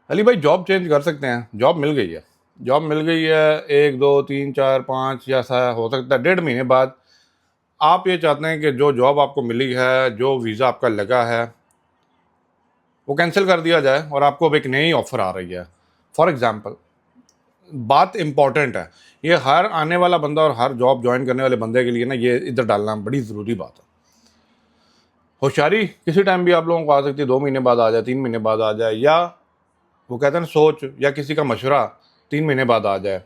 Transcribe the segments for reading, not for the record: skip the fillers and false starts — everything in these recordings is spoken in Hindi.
अली भाई जॉब चेंज कर सकते हैं, जॉब मिल गई है। जॉब मिल गई है, 1 2 3 4 5 या ऐसा हो सकता है 1.5 महीने बाद आप ये चाहते हैं कि जो जॉब आपको मिली है, जो वीज़ा आपका लगा है, वो कैंसिल कर दिया जाए और आपको अब एक नई ऑफ़र आ रही है। फॉर एग्ज़ाम्पल, बात इम्पॉर्टेंट है, ये हर आने वाला बंदा और हर जॉब ज्वाइन करने वाले बंदे के लिए ना ये इधर डालना बड़ी ज़रूरी बात है। होशियारी किसी टाइम भी आप लोगों को आ सकती है, 2 महीने बाद आ जाए, 3 महीने बाद आ जाए, या वो कहते हैं ना सोच या किसी का मशवरा 3 महीने बाद आ जाए।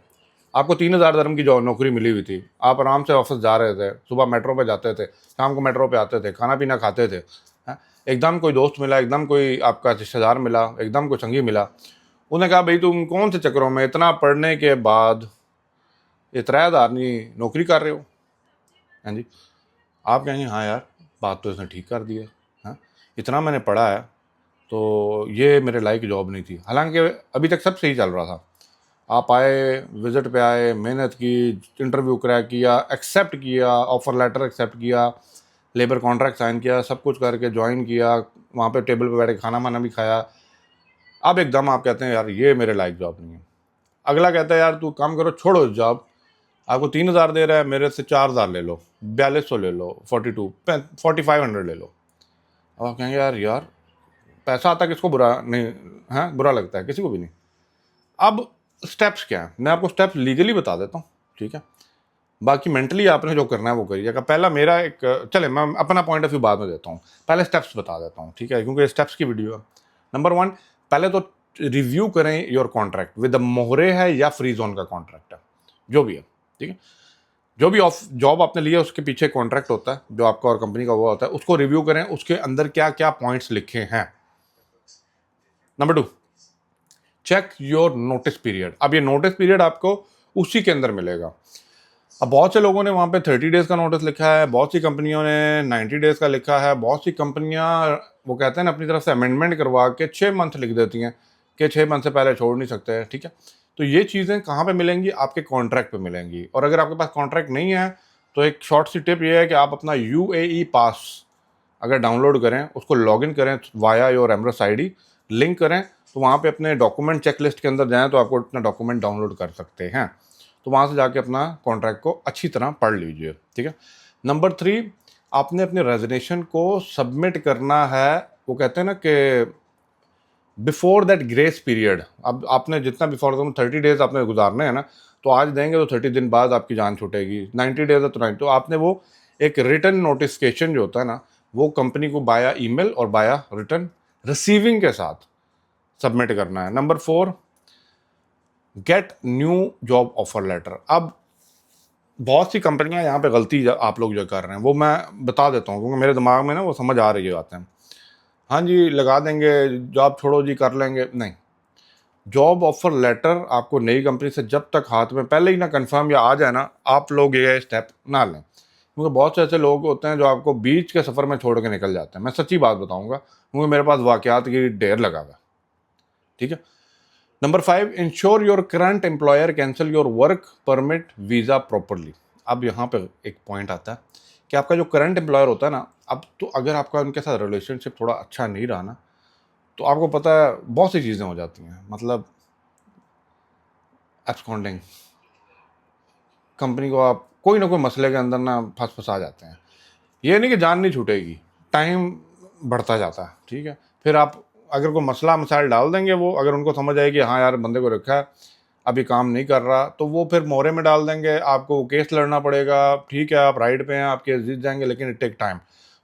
आपको 3,000 dirham की जॉब नौकरी मिली हुई थी, आप आराम से ऑफिस जा रहे थे, सुबह मेट्रो पे जाते थे, शाम को मेट्रो पे आते थे, खाना पीना खाते थे, हैं? एकदम कोई दोस्त मिला, एकदम कोई आपका रिश्तेदार मिला, एकदम कोई संगी मिला, उन्हें कहा भाई तुम कौन से चक्करों में इतना पढ़ने के बाद ये 3,000 नौकरी कर रहे हो। हाँ जी, आप कहेंगे हाँ यार, बात तो इसने ठीक कर दी है। हाँ, इतना मैंने पढ़ा है तो ये मेरे लायक जॉब नहीं थी, हालांकि अभी तक सब सही चल रहा था। आप आए, विजिट पे आए, मेहनत की, इंटरव्यू क्रैक किया, एक्सेप्ट किया, ऑफर लेटर एक्सेप्ट किया, लेबर कॉन्ट्रैक्ट साइन किया, सब कुछ करके ज्वाइन किया, वहाँ पे टेबल पे बैठ के खाना वाना भी खाया। अब एकदम आप कहते हैं यार ये मेरे लायक जॉब नहीं है। अगला कहता है यार तू काम करो, छोड़ो जॉब, आपको 3,000 दे रहा है, मेरे से 4,000 ले लो, 4200 ले लो, 4500 ले लो। अब आप कहेंगे यार यार पैसा आता किसको बुरा नहीं है, बुरा लगता है किसी को भी नहीं। अब स्टेप्स क्या है, मैं आपको स्टेप्स लीगली बता देता हूँ, ठीक है। बाकी मेंटली आपने जो करना है वो करिएगा। पहला मेरा एक, चले मैं अपना पॉइंट ऑफ व्यू बाद में देता हूँ, पहले स्टेप्स बता देता हूँ, ठीक है, क्योंकि स्टेप्स की वीडियो है। नंबर 1, पहले तो रिव्यू करें योर कॉन्ट्रैक्ट विद मोहरे है या फ्री जोन का कॉन्ट्रैक्ट है, जो भी है, ठीक है। जो भी ऑफ जॉब आपने लिया उसके पीछे कॉन्ट्रैक्ट होता है जो आपका और कंपनी का हुआ होता है, उसको रिव्यू करें, उसके अंदर क्या क्या पॉइंट्स लिखे हैं। Number 2, check your notice period. अब ये नोटिस पीरियड आपको उसी के अंदर मिलेगा। अब बहुत से लोगों ने वहाँ पे 30 डेज़ का नोटिस लिखा है, बहुत सी कंपनियों ने 90 डेज़ का लिखा है, बहुत सी कंपनियाँ वो कहते हैं ना अपनी तरफ से अमेंडमेंट करवा के 6 मंथ लिख देती हैं कि 6 मंथ से पहले छोड़ नहीं सकते, ठीक है। तो ये चीज़ें कहाँ पे मिलेंगी, आपके कॉन्ट्रैक्ट पे मिलेंगी। और अगर आपके पास कॉन्ट्रैक्ट नहीं है तो एक शॉर्ट सी टिप ये है कि आप अपना UAE पास अगर डाउनलोड करें, उसको लॉगिन करें via your amorous ID, link करें, तो वहाँ पे अपने डॉक्यूमेंट चेकलिस्ट के अंदर जाएं तो आपको अपना डॉक्यूमेंट डाउनलोड कर सकते हैं। तो वहाँ से जाके अपना कॉन्ट्रैक्ट को अच्छी तरह पढ़ लीजिए, ठीक है। नंबर 3, आपने अपने रेजिग्नेशन को सबमिट करना है, वो कहते हैं ना कि बिफोर दैट ग्रेस पीरियड। अब आपने जितना बिफोर 30 डेज आपने गुजारने हैं ना, तो आज देंगे तो 30 दिन बाद आपकी जान छूटेगी, 90 डेज है तो 90, तो आपने वो एक रिटर्न नोटिफिकेशन जो होता है ना, वो कंपनी को बाया ईमेल और बाया रिटर्न रिसीविंग के साथ सबमिट करना है। Number 4, get new job offer letter. अब बहुत सी कंपनियां यहाँ पे गलती आप लोग जो कर रहे हैं वो मैं बता देता हूँ, क्योंकि मेरे दिमाग में ना वो समझ आ रही है बातें। हाँ जी लगा देंगे, जॉब छोड़ो जी, कर लेंगे, नहीं। जॉब ऑफर लेटर आपको नई कंपनी से जब तक हाथ में पहले ही ना कंफर्म या आ जाए ना, आप लोग ये स्टेप ना लें, क्योंकि बहुत से ऐसे लोग होते हैं जो आपको बीच के सफ़र में छोड़ के निकल जाते हैं। मैं सच्ची बात बताऊंगा, क्योंकि मेरे पास वाकयात की ढेर लगा हुआ, ठीक है। Number 5, ensure your current employer cancel your work permit visa properly. अब यहाँ पे एक पॉइंट आता है कि आपका जो करंट एम्प्लॉयर होता है ना, अब तो अगर आपका उनके साथ रिलेशनशिप थोड़ा अच्छा नहीं रहा ना, तो आपको पता है बहुत सी चीज़ें हो जाती हैं, मतलब एब्सकॉन्डिंग, कंपनी को आप कोई ना कोई मसले के अंदर ना फंसा जाते हैं। ये नहीं कि जान नहीं छूटेगी, टाइम बढ़ता जाता है, ठीक है। फिर आप अगर कोई मसला मसाइल डाल देंगे, वो अगर उनको समझ आएगी हाँ यार बंदे को रखा है, अभी काम नहीं कर रहा, तो वो फिर मोहरे में डाल देंगे, आपको केस लड़ना पड़ेगा, ठीक है आप राइट पे हैं, आप केस जीत जाएंगे, लेकिन इट टेक टाइम।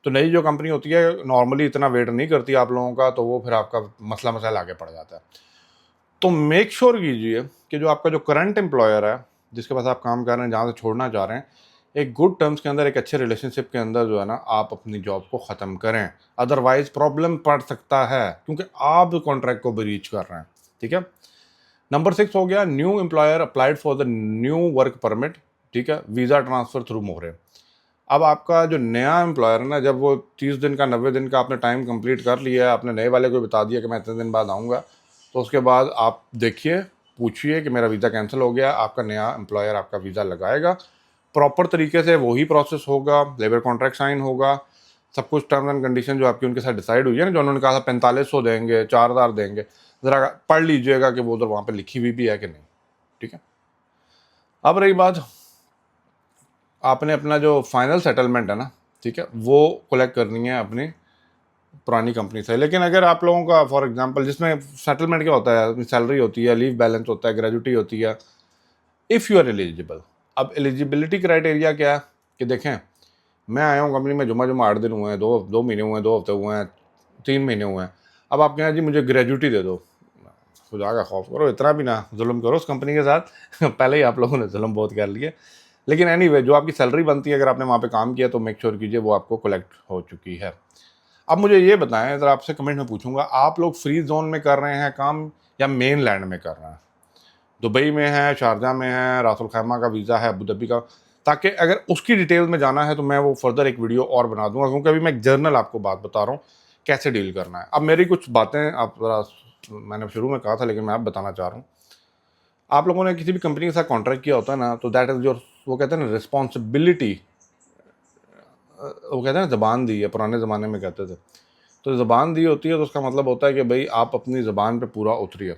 तो नई जो कंपनी होती है नॉर्मली इतना वेट नहीं करती आप लोगों का, तो वो फिर आपका मसला मसाइल आगे पड़ जाता है। तो मेक श्योर कीजिए कि जो आपका जो करंट एम्प्लॉयर है, जिसके पास आप काम कर रहे हैं, जहाँ से छोड़ना चाह रहे हैं, एक गुड टर्म्स के अंदर, एक अच्छे रिलेशनशिप के अंदर जो है ना, आप अपनी जॉब को ख़त्म करें, अदरवाइज प्रॉब्लम पड़ सकता है, क्योंकि आप कॉन्ट्रैक्ट को ब्रीच कर रहे हैं, ठीक है। नंबर 6 हो गया, new employer applied for the new work permit, ठीक है, वीज़ा ट्रांसफ़र थ्रू मोहरे। अब आपका जो नया एम्प्लॉयर है ना, जब वो 30 दिन का 90 दिन का आपने टाइम कंप्लीट कर लिया है, आपने नए वाले को बता दिया कि मैं इतने दिन बाद आऊँगा, तो उसके बाद आप देखिए, पूछिए कि मेरा वीज़ा कैंसिल हो गया, आपका नया एम्प्लॉयर आपका वीज़ा लगाएगा, प्रॉपर तरीके से वही प्रोसेस होगा, लेबर कॉन्ट्रैक्ट साइन होगा, सब कुछ टर्म्स एंड कंडीशन जो आपकी उनके साथ डिसाइड हुई है ना, जो उन्होंने कहा था 4500 देंगे, 4,000 देंगे, ज़रा पढ़ लीजिएगा कि वो उधर वहाँ पे लिखी हुई भी है कि नहीं, ठीक है। अब रही बात, आपने अपना जो फाइनल सेटलमेंट है ना, ठीक है, वो कलेक्ट करनी है अपनी पुरानी कंपनी से। लेकिन अगर आप लोगों का फॉर एग्जांपल, जिसमें सेटलमेंट क्या होता है, सैलरी होती है, लीव बैलेंस होता है, ग्रेजुटी होती है, इफ़ यू आर एलिजिबल। अब एलिजिबिलिटी क्राइटेरिया क्या है कि देखें, मैं आया हूँ कंपनी में, जुमा जुमा 8 दिन हुए हैं, दो महीने हुए हैं, 2 हफ्ते हुए हैं, 3 महीने हुए हैं। अब आप कहें जी मुझे ग्रेजुटी दे दो, खुदा का खौफ करो, इतना भी ना जुल्म करो उस कंपनी के साथ पहले ही आप लोगों ने जुल्म बहुत कर लिया। लेकिन एनीवे, जो आपकी सैलरी बनती है, अगर आपने वहाँ पे काम किया तो मेक श्योर कीजिए वो आपको कलेक्ट हो चुकी है। अब मुझे ये बताएं, अगर आपसे कमेंट में पूछूंगा, आप लोग फ्री जोन में कर रहे हैं काम या मेन लैंड में कर रहे हैं? दुबई में है, शारजा में है, रासुल खैमा का वीज़ा है, अबू धाबी का, ताकि अगर उसकी डिटेल में जाना है तो मैं वो फर्दर एक वीडियो और बना दूंगा, क्योंकि अभी मैं एक जर्नल आपको बात बता रहा हूँ कैसे डील करना है। अब मेरी कुछ बातें आप ज़रा, मैंने शुरू में कहा था लेकिन मैं आप बताना चाह रहा हूँ। आप लोगों ने किसी भी कंपनी के साथ कॉन्ट्रैक्ट किया होता है ना, तो दैट इज़ योर, वो कहते हैं ना, रिस्पॉन्सिबिलिटी। वो कहते हैं ना, ज़बान दी है, पुराने ज़माने में कहते थे। तो ज़बान दी होती है तो उसका मतलब होता है कि भाई आप अपनी ज़बान पे पूरा उतरिए।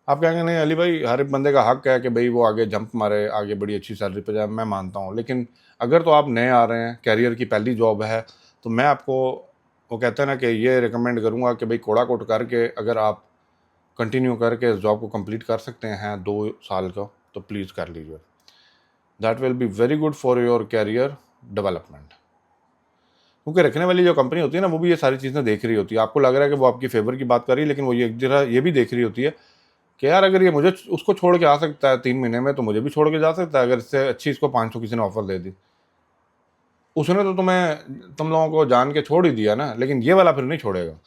आप कहेंगे नहीं अली भाई, हर एक बंदे का हक है कि भाई वो आगे जंप मारे, आगे बड़ी अच्छी सैलरी पे जाए, मैं मानता हूँ। लेकिन अगर तो आप नए आ रहे हैं, कैरियर की पहली जॉब है, तो मैं आपको, वो कहते हैं ना, कि ये रिकमेंड करूँगा कि भाई कोड़ा कोट करके अगर आप कंटिन्यू करके इस जॉब को कंप्लीट कर सकते हैं 2 साल का, तो प्लीज़ कर लीजिए। That will be very good for your career development. क्योंकि रखने वाली जो कंपनी होती है ना, वो भी ये सारी चीज़ें देख रही होती है। आपको लग रहा है कि वो आपकी फेवर की बात कर रही है, लेकिन वो ये एक जगह ये भी देख रही होती है कि यार अगर ये मुझे उसको छोड़ के आ सकता है 3 महीने में, तो मुझे भी छोड़ के जा सकता है। अगर इससे अच्छी इसको 500 किसी ने ऑफर दे दी, उसने तो तुम लोगों को जान के छोड़ ही दिया ना, लेकिन ये वाला फिर नहीं छोड़ेगा।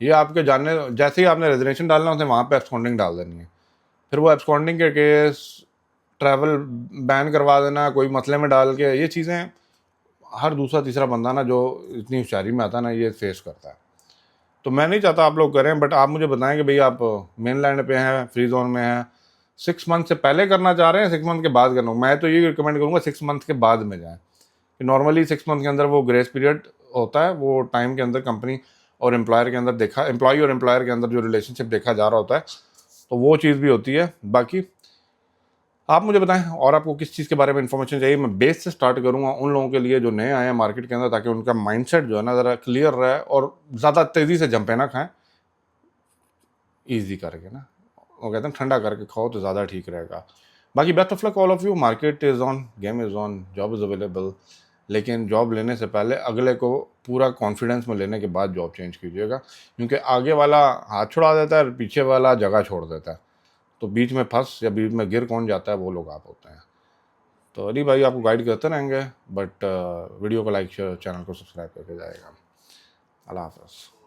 ये आपके जानने, जैसे ही आपने रेजिग्नेशन डालना उसे वहाँ पे एब्सकॉन्डिंग डाल देनी है। फिर वो एब्सकॉन्डिंग के केस, ट्रैवल बैन करवा देना कोई मसले में डाल के, ये चीज़ें हर दूसरा तीसरा बंदा ना जो इतनी होशियारी में आता है ना, ये फेस करता है। तो मैं नहीं चाहता आप लोग करें, बट आप मुझे बताएं कि भाई आप मेन लैंड पे हैं, फ्री जोन में हैं, 6 मंथ से पहले करना चाह रहे हैं, 6 मंथ के बाद करना। मैं तो ये रिकमेंड करूँगा 6 मंथ के बाद में जाएं। नॉर्मली 6 मंथ के अंदर वो ग्रेस पीरियड होता है, वो टाइम के अंदर कंपनी और एम्प्लॉयर के अंदर देखा, एम्प्लॉय और एम्प्लॉयर के अंदर जो रिलेशनशिप देखा जा रहा होता है, तो वो चीज़ भी होती है। बाकी आप मुझे बताएं और आपको किस चीज़ के बारे में इन्फॉर्मेशन चाहिए। मैं बेस से स्टार्ट करूंगा उन लोगों के लिए जो नए आए हैं मार्केट के अंदर, ताकि उनका माइंडसेट जो है ना ज़रा क्लियर रहे और ज़्यादा तेज़ी से जंपे ना खाएं, ईजी करके ना, वो कहते हैं ठंडा करके खाओ तो ज़्यादा ठीक रहेगा। बाकी best of luck all of you. Market is on, game is on, job is available. लेकिन जॉब लेने से पहले अगले को पूरा कॉन्फिडेंस में लेने के बाद जॉब चेंज कीजिएगा, क्योंकि आगे वाला हाथ छुड़ा देता है और पीछे वाला जगह छोड़ देता है। तो बीच में फंस या बीच में गिर कौन जाता है, वो लोग आप होते हैं। तो अली भाई आपको गाइड करते रहेंगे, बट वीडियो को लाइक शेयर, चैनल को सब्सक्राइब करके जाएगा। अल्लाह हाफ़िज़।